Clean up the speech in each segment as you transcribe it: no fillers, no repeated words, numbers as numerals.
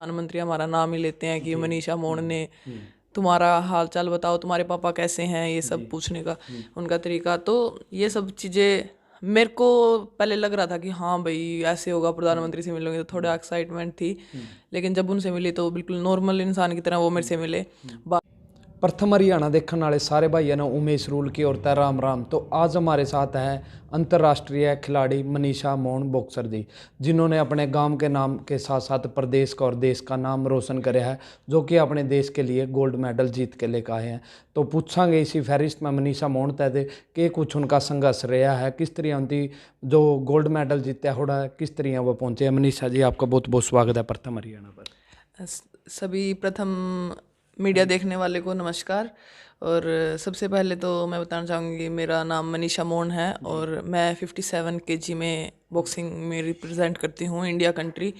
प्रधानमंत्री हमारा नाम ही लेते हैं कि मनीषा मोन ने तुम्हारा हाल चाल बताओ, तुम्हारे पापा कैसे हैं, ये सब पूछने का उनका तरीका। तो ये सब चीज़ें मेरे को पहले लग रहा था कि हाँ भाई ऐसे होगा, प्रधानमंत्री से मिलोगे, तो थोड़ा एक्साइटमेंट थी। लेकिन जब उनसे मिली तो बिल्कुल नॉर्मल इंसान की तरह वो मेरे से मिले। प्रथम हरियाणा देखने वाले सारे भाइयों ने उमेश रूल की और राम राम। तो आज हमारे साथ है अंतर्राष्ट्रीय खिलाड़ी मनीषा मोन बॉक्सर जी, जिन्होंने अपने गांव के नाम के साथ साथ प्रदेश का और देश का नाम रोशन कराया है, जो कि अपने देश के लिए गोल्ड मेडल जीत के लेकर आए हैं। तो पूछांगे इसी फहरिस्त में मनीषा मोन तहत कि कुछ उनका संघर्ष रहा है, किस तरह उनकी जो गोल्ड मेडल जीता है किस तरह वो पहुंचे हैं। मनीषा जी, आपका बहुत बहुत स्वागत है प्रथम हरियाणा पर। सभी प्रथम मीडिया देखने वाले को नमस्कार। और सबसे पहले तो मैं बताना चाहूँगी मेरा नाम मनीषा मोन है और मैं 57 केजी में बॉक्सिंग में रिप्रेजेंट करती हूँ इंडिया कंट्री।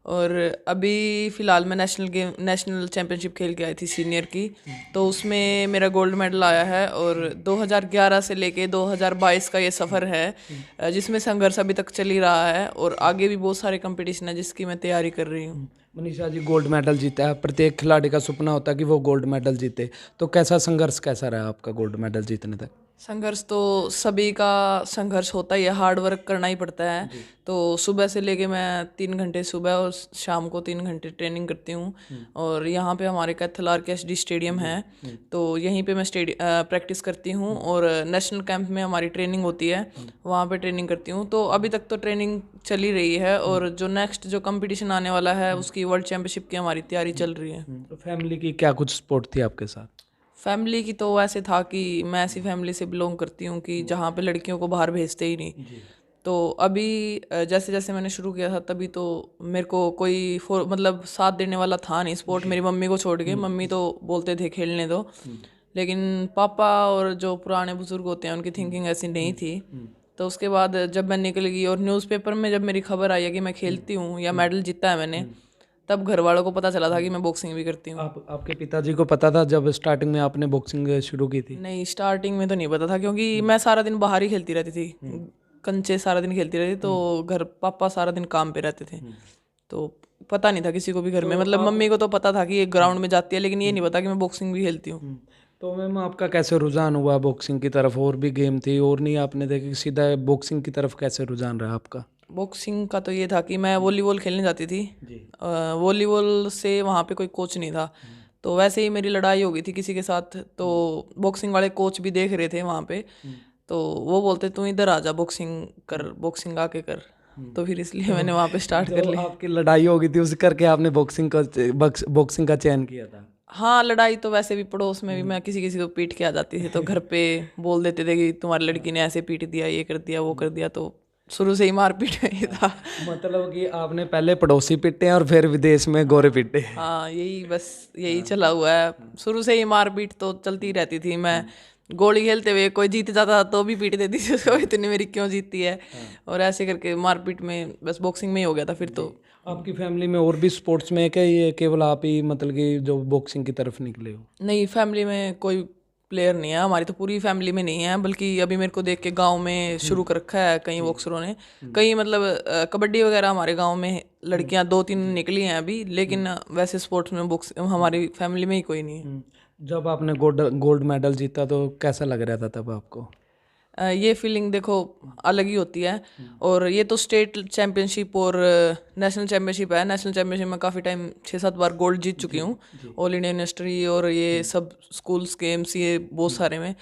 और अभी फ़िलहाल मैं नेशनल चैम्पियनशिप खेल के आई थी सीनियर की, तो उसमें मेरा गोल्ड मेडल आया है। और 2011 से लेके 2022 का ये सफ़र है जिसमें संघर्ष अभी तक चल ही रहा है और आगे भी बहुत सारे कंपटीशन है जिसकी मैं तैयारी कर रही हूँ। मनीषा जी, गोल्ड मेडल जीता है, प्रत्येक खिलाड़ी का सपना होता है कि वो गोल्ड मेडल जीते। तो कैसा संघर्ष कैसा रहा आपका गोल्ड मेडल जीतने तक? संघर्ष तो सभी का संघर्ष होता ही है, हार्ड वर्क करना ही पड़ता है। तो सुबह से लेके मैं 3 घंटे सुबह और शाम को 3 घंटे ट्रेनिंग करती हूँ। और यहाँ पे हमारे कैथल RKSD स्टेडियम है, तो यहीं पे मैं प्रैक्टिस करती हूँ। और नेशनल कैंप में हमारी ट्रेनिंग होती है, वहाँ पे ट्रेनिंग करती हूँ। तो अभी तक तो ट्रेनिंग चल ही रही है और जो नेक्स्ट जो कंपटीशन आने वाला है उसकी वर्ल्ड चैम्पियनशिप की हमारी तैयारी चल रही है। तो फैमिली की क्या कुछ सपोर्ट थी आपके साथ? फैमिली की तो ऐसे था कि मैं ऐसी फैमिली से बिलोंग करती हूँ कि जहाँ पे लड़कियों को बाहर भेजते ही नहीं। तो अभी जैसे जैसे मैंने शुरू किया था तभी तो मेरे को कोई मतलब साथ देने वाला था नहीं स्पोर्ट, मेरी मम्मी को छोड़ के। मम्मी तो बोलते थे खेलने दो, लेकिन पापा और जो पुराने बुजुर्ग होते हैं उनकी थिंकिंग ऐसी नहीं थी। तो उसके बाद जब मैं निकल गई और न्यूज़पेपर में जब मेरी खबर आई है कि मैं खेलती हूँ या मेडल जीता है मैंने, तब घर वालों को पता चला था कि मैं बॉक्सिंग भी करती हूँ। आपके पिताजी को पता था जब स्टार्टिंग में आपने बॉक्सिंग शुरू की थी? नहीं, स्टार्टिंग में तो नहीं पता था क्योंकि मैं सारा दिन बाहर ही खेलती रहती थी, कंचे सारा दिन खेलती रहती, तो घर पापा सारा दिन काम पे रहते थे। तो पता नहीं था किसी को भी घर में, मतलब मम्मी को तो पता था कि ये ग्राउंड में जाती है, लेकिन ये नहीं पता कि मैं बॉक्सिंग भी खेलती हूँ। तो मैम, आपका कैसे रुझान हुआ बॉक्सिंग की तरफ? और भी गेम थी और नहीं आपने देखी, सीधा बॉक्सिंग की तरफ कैसे रुझान रहा आपका? बॉक्सिंग का तो ये था कि मैं वॉलीबॉल खेलने जाती थी। वॉलीबॉल से वहाँ पे कोई कोच नहीं था, तो वैसे ही मेरी लड़ाई हो गई थी किसी के साथ। तो बॉक्सिंग वाले कोच भी देख रहे थे वहाँ पे, तो वो बोलते तू इधर आ जा, बॉक्सिंग कर, बॉक्सिंग आके कर। तो फिर इसलिए मैंने वहाँ पे स्टार्ट कर ली। आपकी लड़ाई हो गई थी उस करके आपने बॉक्सिंग का चयन किया था? हाँ, लड़ाई तो वैसे भी पड़ोस में भी मैं किसी किसी को पीट के आ जाती थी, तो घर पे बोल देते थे कि तुम्हारी लड़की ने ऐसे पीट दिया, ये कर दिया, वो कर दिया। तो शुरू से ही मारपीट में ही था। मतलब कि आपने पहले पड़ोसी पिटे और फिर विदेश में गोरे पिटे? हाँ, यही बस यही चला हुआ है, शुरू से ही मारपीट तो चलती रहती थी। मैं गोली खेलते हुए कोई जीत जाता था तो भी पीट देती थी उसको, इतनी मेरी क्यों जीतती है। और ऐसे करके मारपीट में बस बॉक्सिंग में ही हो गया था फिर तो। आपकी फैमिली में और भी स्पोर्ट्स में है क्या, ये केवल आप ही मतलब कि जो बॉक्सिंग की तरफ निकले हो? नहीं, फैमिली में कोई प्लेयर नहीं है, हमारी तो पूरी फैमिली में नहीं है। बल्कि अभी मेरे को देख के गांव में शुरू कर रखा है कई बॉक्सरों ने, कई मतलब कबड्डी वगैरह हमारे गांव में लड़कियां 2-3 निकली हैं अभी, लेकिन वैसे स्पोर्ट्स में बॉक्स हमारी फैमिली में ही कोई नहीं है। जब आपने गोल्ड मेडल जीता तो कैसा लग रहा था तब आपको? ये फीलिंग देखो अलग ही होती है। और ये तो स्टेट चैम्पियनशिप और नेशनल चैम्पियनशिप है। नेशनल चैम्पियनशिप में काफ़ी टाइम 6-7 बार गोल्ड जीत चुकी हूँ, ऑल इंडिया यूनिवर्सिटी और ये सब स्कूल्स के MCA बहुत सारे में।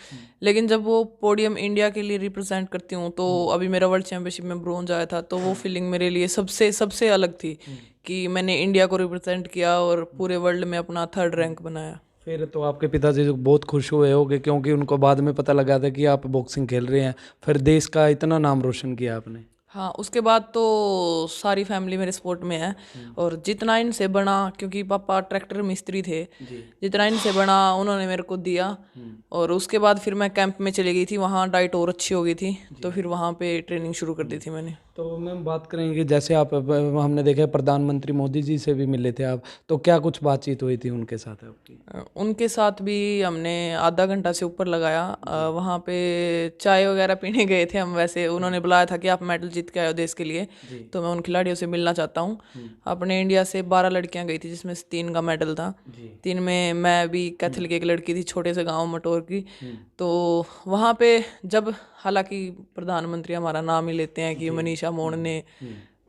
लेकिन जब वो पोडियम इंडिया के लिए रिप्रेजेंट करती हूँ, तो अभी मेरा वर्ल्ड चैम्पियनशिप में ब्रोंज आया था, तो वो फीलिंग मेरे लिए सबसे सबसे अलग थी कि मैंने इंडिया को रिप्रेजेंट किया और पूरे वर्ल्ड में अपना 3rd रैंक बनाया। फिर तो आपके पिताजी तो बहुत खुश हुए होंगे, क्योंकि उनको बाद में पता लगा था कि आप बॉक्सिंग खेल रहे हैं, फिर देश का इतना नाम रोशन किया आपने। हाँ, उसके बाद तो सारी फैमिली मेरे स्पोर्ट में है। और जितना इनसे बना, क्योंकि पापा ट्रैक्टर मिस्त्री थे, जितना इनसे बना उन्होंने मेरे को दिया। और उसके बाद फिर मैं कैंप में चली गई थी, वहाँ डाइट और अच्छी हो गई थी, तो फिर वहाँ पे ट्रेनिंग शुरू कर दी थी मैंने। तो मैम बात करेंगे, जैसे आप हमने देखा है प्रधानमंत्री मोदी जी से भी मिले थे आप, तो क्या कुछ बातचीत हुई थी उनके साथ आपकी? उनके साथ भी हमने आधा घंटा से ऊपर लगाया। वहाँ पे चाय वगैरह पीने गए थे हम। वैसे उन्होंने बुलाया था कि आप मेडल जीत के आए हो देश के लिए, तो मैं उन खिलाड़ियों से मिलना चाहता हूँ। अपने इंडिया से 12 लड़कियाँ गई थी, जिसमें से 3 का मेडल था। 3 में मैं भी कैथल की एक लड़की थी, छोटे से गाँव मटोर की। तो वहाँ पे जब, हालांकि प्रधानमंत्री हमारा नाम ही लेते हैं कि मनीषा मोहन ने,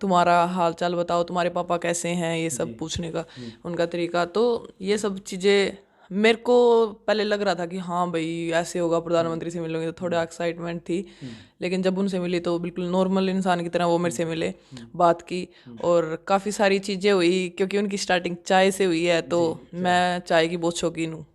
तुम्हारा हाल चाल बताओ, तुम्हारे पापा कैसे हैं, ये सब पूछने का उनका तरीका, तो ये सब चीज़ें मेरे को पहले लग रहा था कि हाँ भाई ऐसे होगा, प्रधानमंत्री से मिलोगे, तो थोड़ा एक्साइटमेंट थी। लेकिन जब उनसे मिली तो बिल्कुल नॉर्मल इंसान की तरह वो मेरे से मिले, बात की, और काफ़ी सारी चीज़ें हुई। क्योंकि उनकी स्टार्टिंग चाय से हुई है, तो मैं चाय की बहुत शौकीन हूँ।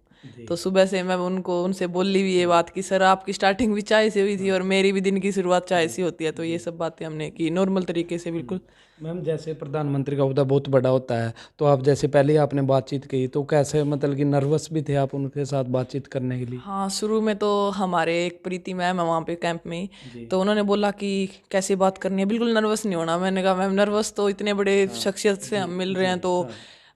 तो सुबह से मैं उनसे बोली भी ये बात कि सर आपकी स्टार्टिंग भी चाय से हुई थी और मेरी भी दिन की शुरुआत चाय से होती है। तो ये सब बातें हमने की नॉर्मल तरीके से, बिल्कुल। मैम जैसे प्रधानमंत्री का ओहदा बहुत बड़ा होता है, तो आप जैसे पहले ही आपने बातचीत की, तो कैसे मतलब कि नर्वस भी थे आप उनके साथ बातचीत करने के लिए? हाँ, शुरू में तो हमारे एक प्रीति मैम है वहाँ पे कैंप में ही, तो उन्होंने बोला कि कैसे बात करनी है, बिल्कुल नर्वस नहीं होना। मैंने कहा मैम नर्वस तो इतने बड़े शख्सियत से हम मिल रहे हैं तो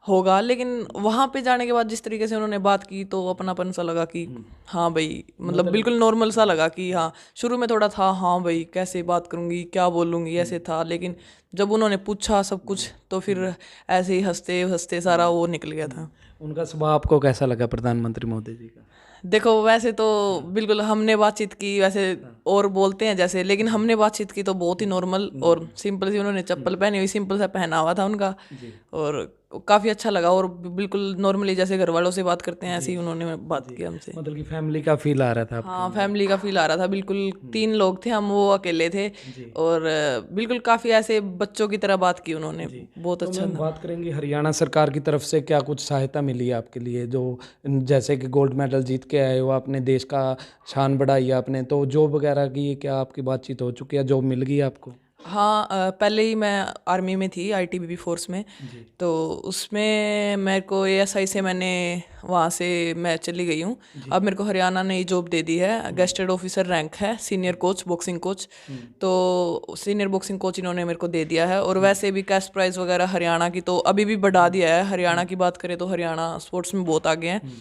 होगा, लेकिन वहाँ पे जाने के बाद जिस तरीके से उन्होंने बात की तो अपनापन सा लगा कि हाँ भाई, मतलब बिल्कुल नॉर्मल सा लगा कि हाँ। शुरू में थोड़ा था हाँ भाई कैसे बात करूँगी, क्या बोलूँगी, ऐसे था। लेकिन जब उन्होंने पूछा सब कुछ तो फिर ऐसे ही हंसते हंसते सारा वो निकल गया था। उनका स्वभाव आपको कैसा लगा प्रधानमंत्री मोदी जी का? देखो वैसे तो बिल्कुल हमने बातचीत की वैसे और बोलते हैं जैसे, लेकिन हमने बातचीत की तो बहुत ही नॉर्मल और सिंपल सी। उन्होंने चप्पल पहनी हुई, सिंपल सा पहनावा था उनका, और काफ़ी अच्छा लगा। और बिल्कुल नॉर्मली जैसे घर वालों से बात करते हैं ऐसे ही उन्होंने बात की हमसे। मतलब कि फैमिली का फील आ रहा था आपको? हाँ, फैमिली का फील आ रहा था बिल्कुल। 3 लोग थे हम, वो अकेले थे, और बिल्कुल काफ़ी ऐसे बच्चों की तरह बात की उन्होंने, बहुत तो अच्छा मैम था। बात करेंगे हरियाणा सरकार की तरफ से क्या कुछ सहायता मिली है आपके लिए, जो जैसे कि गोल्ड मेडल जीत के आए हो, आपने देश का शान बढ़ाई है आपने, तो जॉब वगैरह की क्या आपकी बातचीत हो चुकी है, जॉब मिल गई है आपको? हाँ, पहले ही मैं आर्मी में थी, आईटीबीपी फोर्स में। तो उसमें मेरे को एएसआई से मैंने वहाँ से मैं चली गई हूँ। अब मेरे को हरियाणा ने ही जॉब दे दी है, गेस्टेड ऑफिसर रैंक है, सीनियर कोच, बॉक्सिंग कोच। तो सीनियर बॉक्सिंग कोच इन्होंने मेरे को दे दिया है। और वैसे भी कैश प्राइज़ वगैरह हरियाणा की तो अभी भी बढ़ा दिया है। हरियाणा की बात करें तो हरियाणा स्पोर्ट्स में बहुत आगे हैं,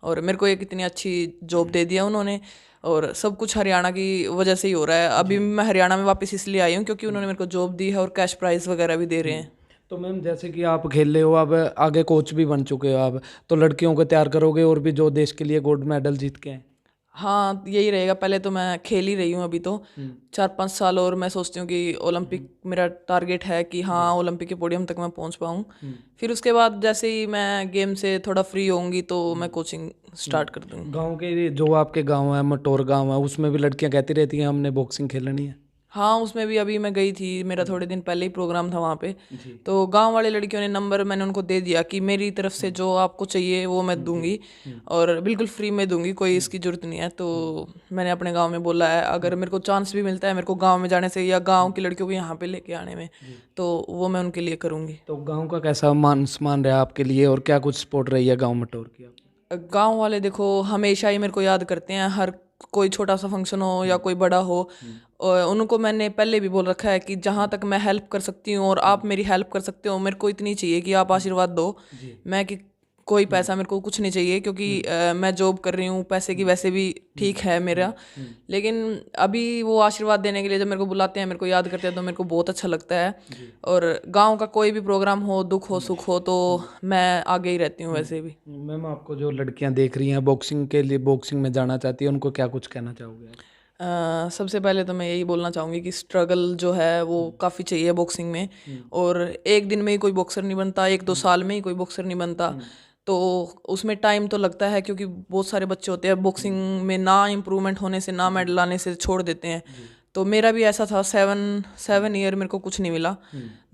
और मेरे को एक इतनी अच्छी जॉब दे दिया उन्होंने, और सब कुछ हरियाणा की वजह से ही हो रहा है। अभी मैं हरियाणा में वापस इसलिए आई हूँ क्योंकि उन्होंने मेरे को जॉब दी है और कैश प्राइज़ वगैरह भी दे रहे हैं। तो मैम जैसे कि आप खेल रहे हो, अब आगे कोच भी बन चुके हो आप, तो लड़कियों को तैयार करोगे और भी जो देश के लिए गोल्ड मेडल जीत के आए? हाँ, यही रहेगा। पहले तो मैं खेल ही रही हूँ अभी तो 4-5 साल, और मैं सोचती हूँ कि ओलंपिक मेरा टारगेट है कि हाँ ओलंपिक के पोडियम तक मैं पहुँच पाऊँ। फिर उसके बाद जैसे ही मैं गेम से थोड़ा फ्री होंगी तो मैं कोचिंग स्टार्ट कर दूँगी। गांव के जो आपके गांव है, मटोर गांव है, उसमें भी लड़कियां कहती रहती हैं हमने बॉक्सिंग खेलनी है? हाँ, उसमें भी अभी मैं गई थी, मेरा थोड़े दिन पहले ही प्रोग्राम था वहाँ पे। तो गांव वाले लड़कियों ने नंबर मैंने उनको दे दिया कि मेरी तरफ से जो आपको चाहिए वो मैं दूंगी, और बिल्कुल फ्री में दूंगी, कोई इसकी ज़रूरत नहीं है। तो मैंने अपने गांव में बोला है अगर मेरे को चांस भी मिलता है मेरे को गांव में जाने से या गांव की लड़कियों को यहाँ पे लेके आने में, तो वो मैं उनके लिए करूँगी। तो गांव का कैसा मान सम्मान रहा आपके लिए, और क्या कुछ सपोर्ट रही है गांव मटोर की आपकी? गांव वाले देखो हमेशा ही मेरे को याद करते हैं, हर कोई छोटा सा फंक्शन हो या कोई बड़ा हो। और उनको मैंने पहले भी बोल रखा है कि जहाँ तक मैं हेल्प कर सकती हूँ और आप मेरी हेल्प कर सकते हो, मेरे को इतनी चाहिए कि आप आशीर्वाद दो। मैं कि कोई पैसा मेरे को कुछ नहीं चाहिए, क्योंकि मैं जॉब कर रही हूँ, पैसे की वैसे भी ठीक है मेरा। लेकिन अभी वो आशीर्वाद देने के लिए जब मेरे को बुलाते हैं, मेरे को याद करते हैं, तो मेरे को बहुत अच्छा लगता है। और गांव का कोई भी प्रोग्राम हो, दुख हो सुख हो, तो मैं आगे ही रहती हूँ वैसे भी। मैम आपको जो लड़कियां देख रही हैं बॉक्सिंग के लिए, बॉक्सिंग में जाना चाहती है, उनको क्या कुछ कहना चाहोगे आप? सबसे पहले तो मैं यही बोलना चाहूँगी कि स्ट्रगल जो है वो काफ़ी चाहिए बॉक्सिंग में। और एक दिन में ही कोई बॉक्सर नहीं बनता, 1-2 साल में ही कोई बॉक्सर नहीं बनता। तो उसमें टाइम तो लगता है, क्योंकि बहुत सारे बच्चे होते हैं बॉक्सिंग में ना इम्प्रूवमेंट होने से, ना मेडल आने से छोड़ देते हैं। तो मेरा भी ऐसा था, 7 ईयर मेरे को कुछ नहीं मिला।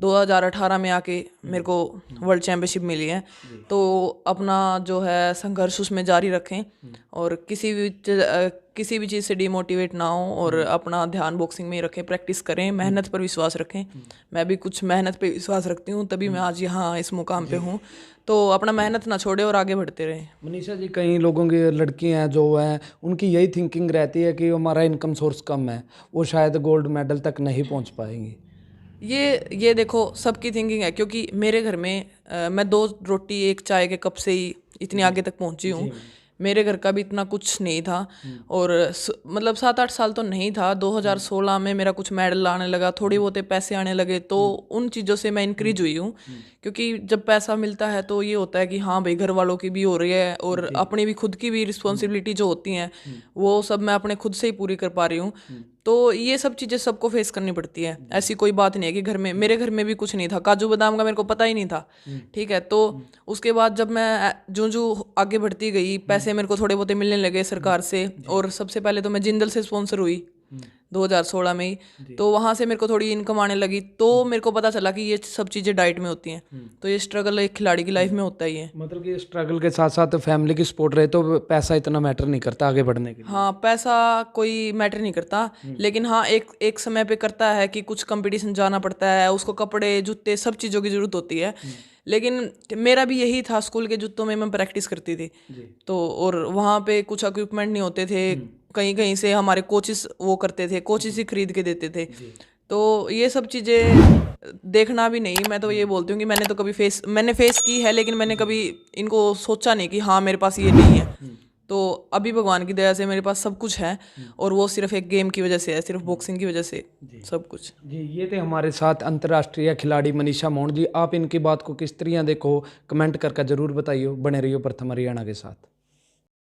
2018 में आके मेरे को वर्ल्ड चैम्पियनशिप मिली है। तो अपना जो है संघर्ष उसमें जारी रखें, और किसी भी चीज़ से डिमोटिवेट ना हो, और अपना ध्यान बॉक्सिंग में ही रखें, प्रैक्टिस करें, मेहनत पर विश्वास रखें। मैं भी कुछ मेहनत पे विश्वास रखती हूँ, तभी मैं आज यहाँ इस मुकाम पे हूँ। तो अपना मेहनत ना छोड़े और आगे बढ़ते रहें। मनीषा जी, कई लोगों की लड़की हैं जो हैं, उनकी यही थिंकिंग रहती है कि हमारा इनकम सोर्स कम है, वो शायद गोल्ड मेडल तक नहीं पहुंच पाएंगी, ये देखो सबकी थिंकिंग है, क्योंकि मेरे घर में मैं 2 रोटी 1 चाय के कप से ही इतनी आगे तक पहुंची हूँ। मेरे घर का भी इतना कुछ नहीं था, और मतलब 7-8 साल तो नहीं था। 2016 में मेरा कुछ मेडल आने लगा, थोड़ी बहुते पैसे आने लगे, तो उन चीज़ों से मैं इंक्रीज हुई हूँ। क्योंकि जब पैसा मिलता है तो ये होता है कि हाँ भाई घर वालों की भी हो रही है, और अपनी भी खुद की भी रिस्पॉन्सिबिलिटी जो होती हैं वो सब मैं अपने खुद से ही पूरी कर पा रही हूँ। तो ये सब चीज़ें सबको फेस करनी पड़ती है। ऐसी कोई बात नहीं है कि घर में, मेरे घर में भी कुछ नहीं था, काजू बादाम का मेरे को पता ही नहीं था। ठीक है, तो उसके बाद जब मैं जो जो आगे बढ़ती गई, पैसे मेरे को थोड़े बहुते मिलने लगे सरकार से, और सबसे पहले तो मैं जिंदल से स्पॉन्सर हुई 2016 में ही। तो वहाँ से मेरे को थोड़ी इनकम आने लगी, तो मेरे को पता चला कि ये सब चीज़ें डाइट में होती हैं। तो ये स्ट्रगल एक खिलाड़ी की लाइफ में होता ही है। मतलब कि स्ट्रगल के साथ साथ फैमिली की सपोर्ट रहे तो पैसा इतना मैटर नहीं करता आगे बढ़ने के लिए। हाँ, पैसा कोई मैटर नहीं करता, लेकिन हाँ एक समय पे करता है कि कुछ कंपटीशन जाना पड़ता है, उसको कपड़े जूते सब चीज़ों की ज़रूरत होती है। लेकिन मेरा भी यही था, स्कूल के जूतों में मैं प्रैक्टिस करती थी। तो और वहाँ पे कुछ इक्विपमेंट नहीं होते थे, कहीं कहीं से हमारे कोचिस वो करते थे, कोचिस ही खरीद के देते थे। तो ये सब चीज़ें देखना भी नहीं, मैं तो ये बोलती हूँ कि मैंने फेस की है, लेकिन मैंने कभी इनको सोचा नहीं कि हाँ मेरे पास ये नहीं है। तो अभी भगवान की दया से मेरे पास सब कुछ है, और वो सिर्फ एक गेम की वजह से है, सिर्फ बॉक्सिंग की वजह से सब कुछ। जी, ये थे हमारे साथ अंतर्राष्ट्रीय खिलाड़ी मनीषा मोहन जी। आप इनकी बात को किस तरह देखो, कमेंट करके जरूर बताइए। बने रहिए प्रथम हरियाणा के साथ।